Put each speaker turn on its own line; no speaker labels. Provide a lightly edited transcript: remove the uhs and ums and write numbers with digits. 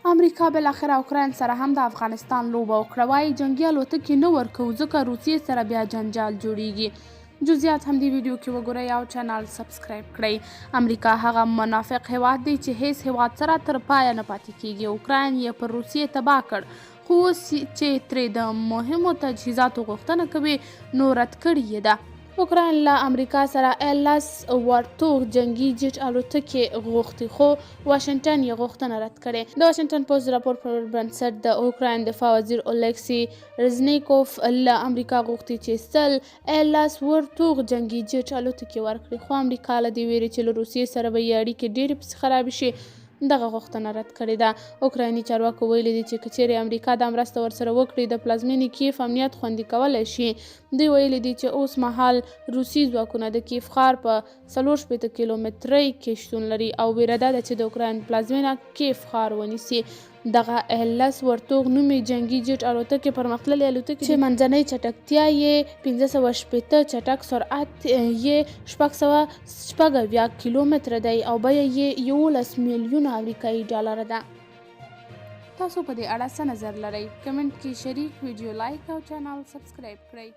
امریکا بالاخره اوکراین سره هم د افغانستان لوبه وکړه. وایي جنګي الوتکې نه ورکوو ځکه روسیې سره بیا جنجال جوړیږي. جزئیات هم دې ویډیو کې وګورئ او چینل سبسکرایب کړئ. امریکا هغه منافق هیواد دی چې هیڅ هیواد سره تر پایه نه پاتې کیږي. اوکراین یې پر روسیې تباه کړ، خو اوس چې ترې د مهمو تجهیزاتو غوښتنه کوي نو رد کړې یې ده. اوکراین له امریکا سره ایل-10 ورتوغ جنګي جیټ الوتکې غوښتي، خو واشنګټن یې غوښتنه رد کړې. د واشنګټن پوسټ راپور پر بنسټ د اوکراین دفاع وزیر اولیکسی رزنیکوف له امریکا غوښتي چې 100 ایل-10 ورتوغ جنګي جیټ الوتکې ورکړي، خو امریکا له دې ویرې چې له روسیې سره به یې اړیکې ډېرې پسې خرابې شي دغه غوښتنه رد کړې ده. اوکرایني چارواکو ویلي دي چې که چیرې امریکا دا مرسته ورسره وکړي د پلازمینې کیف امنیت خوندي کولی شي. دوی ویلي دي چې اوس مهال روسي ځواکونه د کیف ښار په 64 کیلومترۍ کې شتون لري او ویره ده چې د اوکراین پلازمینه کیف ښار ونیسي. دغه ایل-10 ورتوغ نومي جنګي جیټ الوتکې پرمختللې الوتکې چې منځنۍ چټکتیا یې 580 چټک سرعت یې 670 کیلومتره دی او بیه یې 11 میلیونه امریکایي ډالره ده. تاسو په دې اړه څه نظر لرئ؟ کمنټ کې شریک، ویډیو لایک او چینل سبسکرایب کړئ.